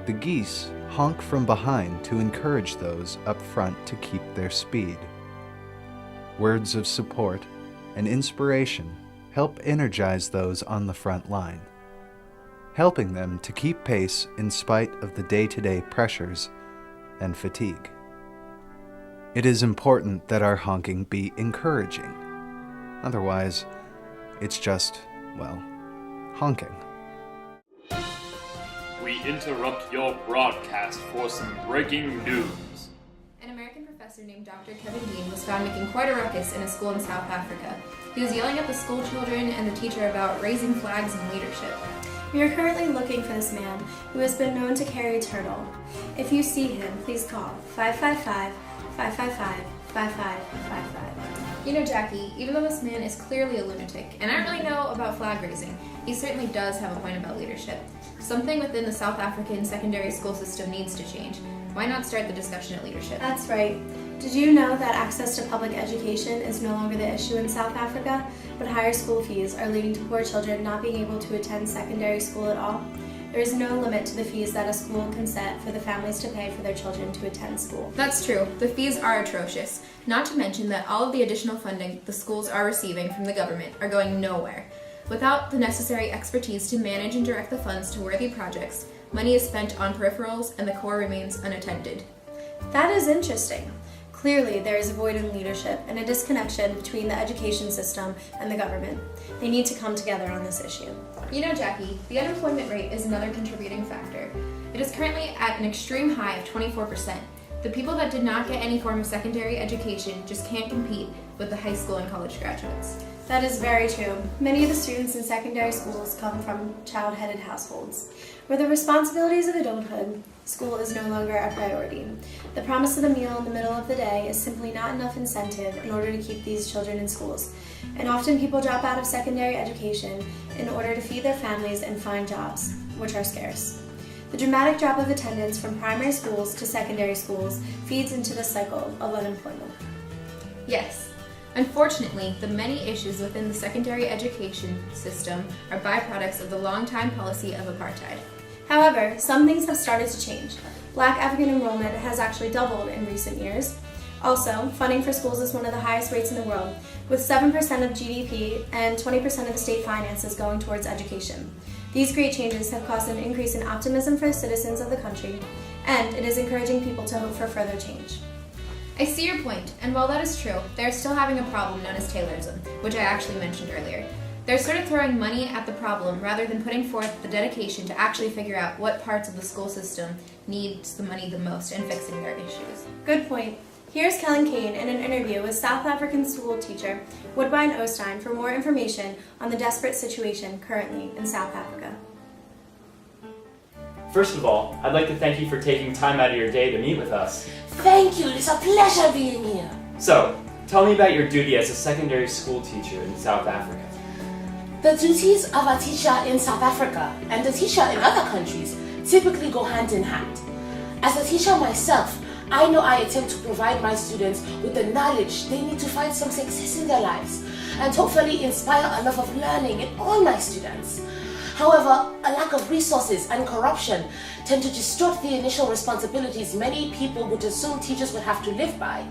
The geese honk from behind to encourage those up front to keep their speed. Words of support and inspiration help energize those on the front line, helping them to keep pace in spite of the day-to-day pressures and fatigue. It is important that our honking be encouraging. Otherwise, it's just, well, honking. We interrupt your broadcast for some breaking news. An American professor named Dr. Kellen Kane was found making quite a ruckus in a school in South Africa. He was yelling at the school children and the teacher about raising flags and leadership. We are currently looking for this man, who has been known to carry a turtle. If you see him, please call 555-555-5555. You know, Jackie, even though this man is clearly a lunatic, and I don't really know about flag raising, he certainly does have a point about leadership. Something within the South African secondary school system needs to change. Why not start the discussion at leadership? That's right. Did you know that access to public education is no longer the issue in South Africa, but higher school fees are leading to poor children not being able to attend secondary school at all? There is no limit to the fees that a school can set for the families to pay for their children to attend school. That's true. The fees are atrocious. Not to mention that all of the additional funding the schools are receiving from the government are going nowhere. Without the necessary expertise to manage and direct the funds to worthy projects, money is spent on peripherals and the core remains unattended. That is interesting. Clearly, there is a void in leadership and a disconnection between the education system and the government. They need to come together on this issue. You know, Jackie, the unemployment rate is another contributing factor. It is currently at an extreme high of 24%. The people that did not get any form of secondary education just can't compete with the high school and college graduates. That is very true. Many of the students in secondary schools come from child-headed households. Where the responsibilities of adulthood, school is no longer a priority. The promise of a meal in the middle of the day is simply not enough incentive in order to keep these children in schools. And often people drop out of secondary education in order to feed their families and find jobs, which are scarce. The dramatic drop of attendance from primary schools to secondary schools feeds into the cycle of unemployment. Yes. Unfortunately, the many issues within the secondary education system are byproducts of the long-time policy of apartheid. However, some things have started to change. Black African enrollment has actually doubled in recent years. Also, funding for schools is one of the highest rates in the world, with 7% of GDP and 20% of the state finances going towards education. These great changes have caused an increase in optimism for the citizens of the country, and it is encouraging people to hope for further change. I see your point, and while that is true, they are still having a problem known as Taylorism, which I actually mentioned earlier. They're sort of throwing money at the problem rather than putting forth the dedication to actually figure out what parts of the school system needs the money the most and fixing their issues. Good point. Here's Kellen Kane in an interview with South African school teacher Woodbine Ostagne for more information on the desperate situation currently in South Africa. First of all, I'd like to thank you for taking time out of your day to meet with us. Thank you, it's a pleasure being here. So, tell me about your duty as a secondary school teacher in South Africa. The duties of a teacher in South Africa and a teacher in other countries typically go hand in hand. As a teacher myself, I know I attempt to provide my students with the knowledge they need to find some success in their lives and hopefully inspire a love of learning in all my students. However, a lack of resources and corruption tend to distort the initial responsibilities many people would assume teachers would have to live by.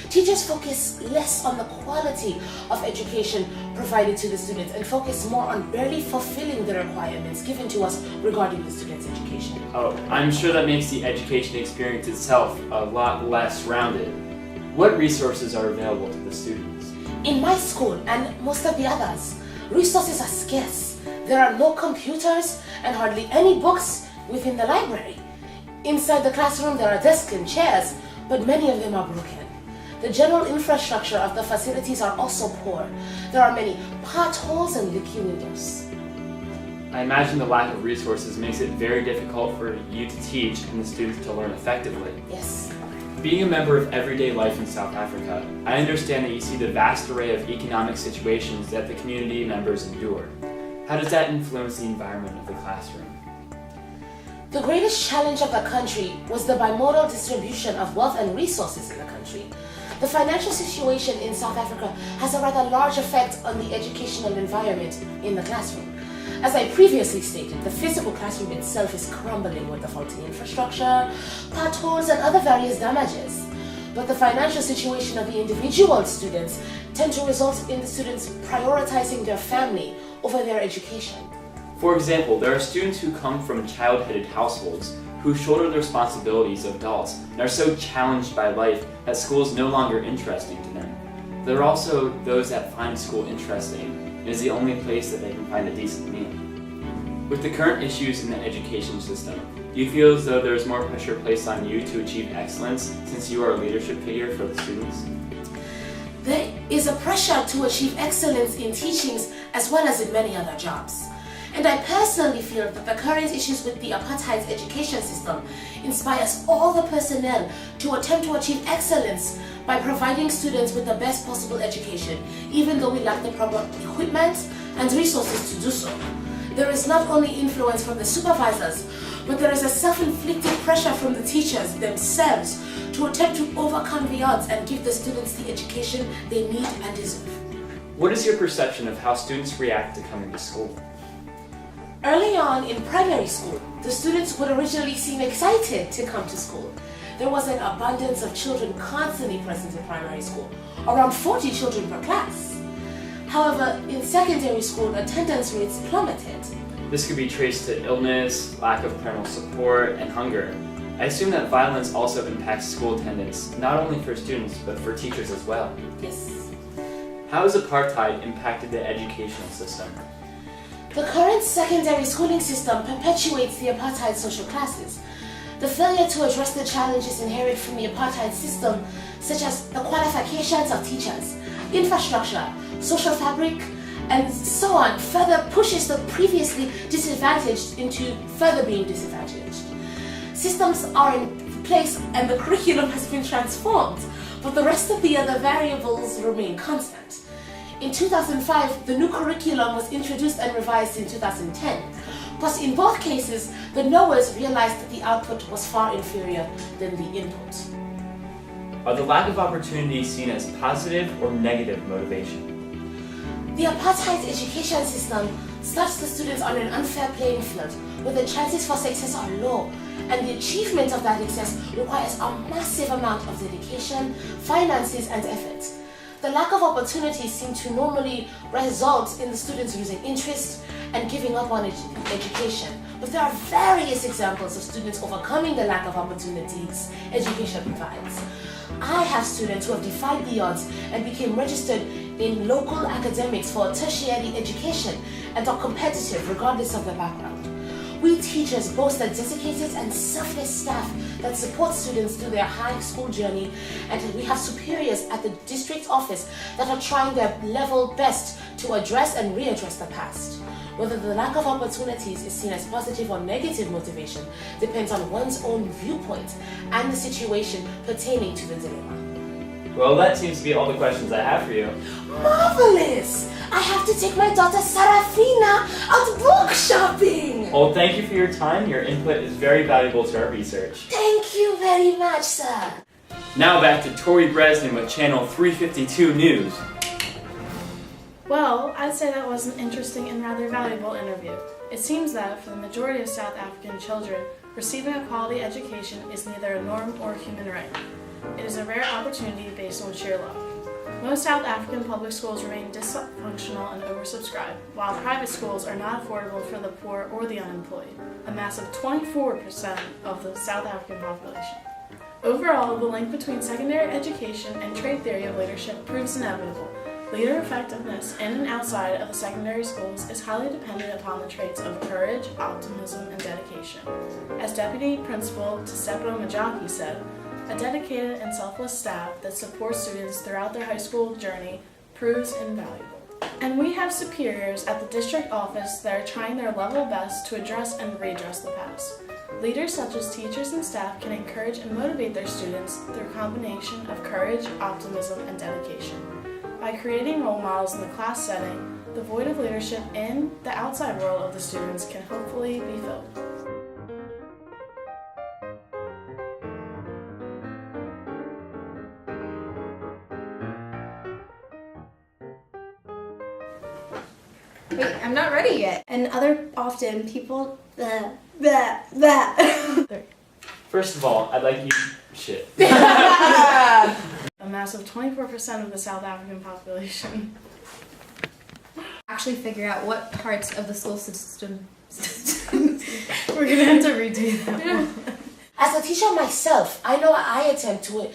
Teachers focus less on the quality of education provided to the students and focus more on barely fulfilling the requirements given to us regarding the students' education. Oh, I'm sure that makes the education experience itself a lot less rounded. What resources are available to the students? In my school and most of the others, resources are scarce. There are no computers and hardly any books within the library. Inside the classroom there are desks and chairs, but many of them are broken. The general infrastructure of the facilities are also poor. There are many potholes and leaky windows. I imagine the lack of resources makes it very difficult for you to teach and the students to learn effectively. Yes. Being a member of everyday life in South Africa, I understand that you see the vast array of economic situations that the community members endure. How does that influence the environment of the classroom? The greatest challenge of the country was the bimodal distribution of wealth and resources in the country. The financial situation in South Africa has a rather large effect on the educational environment in the classroom. As I previously stated, the physical classroom itself is crumbling with the faulty infrastructure, potholes, and other various damages. But the financial situation of the individual students tend to result in the students prioritizing their family over their education. For example, there are students who come from child-headed households who shoulder the responsibilities of adults and are so challenged by life that school is no longer interesting to them. There are also those that find school interesting and is the only place that they can find a decent meal. With the current issues in the education system, do you feel as though there is more pressure placed on you to achieve excellence since you are a leadership figure for the students? There is a pressure to achieve excellence in teachings as well as in many other jobs. And I personally feel that the current issues with the apartheid education system inspires all the personnel to attempt to achieve excellence by providing students with the best possible education, even though we lack the proper equipment and resources to do so. There is not only influence from the supervisors, but there is a self-inflicted pressure from the teachers themselves to attempt to overcome the odds and give the students the education they need and deserve. What is your perception of how students react to coming to school? Early on in primary school, the students would originally seem excited to come to school. There was an abundance of children constantly present in primary school, around 40 children per class. However, in secondary school, attendance rates plummeted. This could be traced to illness, lack of parental support, and hunger. I assume that violence also impacts school attendance, not only for students, but for teachers as well. Yes. How has apartheid impacted the educational system? The current secondary schooling system perpetuates the apartheid social classes. The failure to address the challenges inherent from the apartheid system, such as the qualifications of teachers, infrastructure, social fabric, and so on, further pushes the previously disadvantaged into further being disadvantaged. Systems are in place and the curriculum has been transformed, but the rest of the other variables remain constant. In 2005, the new curriculum was introduced and revised in 2010. Plus, in both cases, the knowers realized that the output was far inferior than the input. Are the lack of opportunities seen as positive or negative motivation? The apartheid education system starts the students on an unfair playing field where the chances for success are low, and the achievement of that success requires a massive amount of dedication, finances, and effort. The lack of opportunities seem to normally result in the students losing interest and giving up on education. But there are various examples of students overcoming the lack of opportunities education provides. I have students who have defied the odds and became registered in local academics for tertiary education and are competitive regardless of their background. We teachers boast a dedicated and selfless staff that supports students through their high school journey, and we have superiors at the district office that are trying their level best to address and readdress the past. Whether the lack of opportunities is seen as positive or negative motivation depends on one's own viewpoint and the situation pertaining to the dilemma. Well, that seems to be all the questions I have for you. Marvelous! I have to take my daughter Sarafina out book shopping! Well, thank you for your time. Your input is very valuable to our research. Thank you very much, sir. Now back to Tori Bresnan with Channel 352 News. Well, I'd say that was an interesting and rather valuable interview. It seems that for the majority of South African children, receiving a quality education is neither a norm or a human right. It is a rare opportunity based on sheer luck. Most South African public schools remain dysfunctional and oversubscribed, while private schools are not affordable for the poor or the unemployed, a massive 24% of the South African population. Overall, the link between secondary education and trait theory of leadership proves inevitable. Leader effectiveness in and outside of the secondary schools is highly dependent upon the traits of courage, optimism, and dedication. As Deputy Principal Tshepo Majaki said, a dedicated and selfless staff that supports students throughout their high school journey proves invaluable. And we have superiors at the district office that are trying their level best to address and redress the past. Leaders such as teachers and staff can encourage and motivate their students through a combination of courage, optimism, and dedication. By creating role models in the class setting, the void of leadership in the outside world of the students can hopefully be filled. Wait, I'm not ready yet. And often people First of all, I'd like you. Shit. A massive 24% of the South African population. Actually figure out what parts of the school system. We're gonna have to redo that. As a teacher myself, I know I attempt to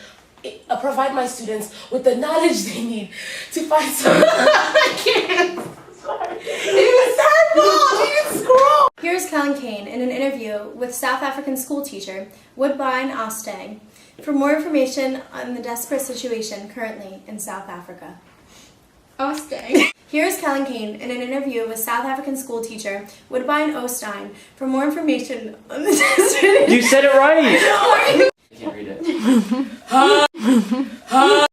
provide my students with the knowledge they need to find some. I can't. Sorry. It was terrible. You didn't scroll. Here's Kellen Kane in an interview with South African school teacher Woodbine Ostagne for more information on the desperate situation currently in South Africa. Ostagne. Here's Kellen Kane in an interview with South African school teacher Woodbine Ostagne for more information on the desperate. You said it right! I can't read it.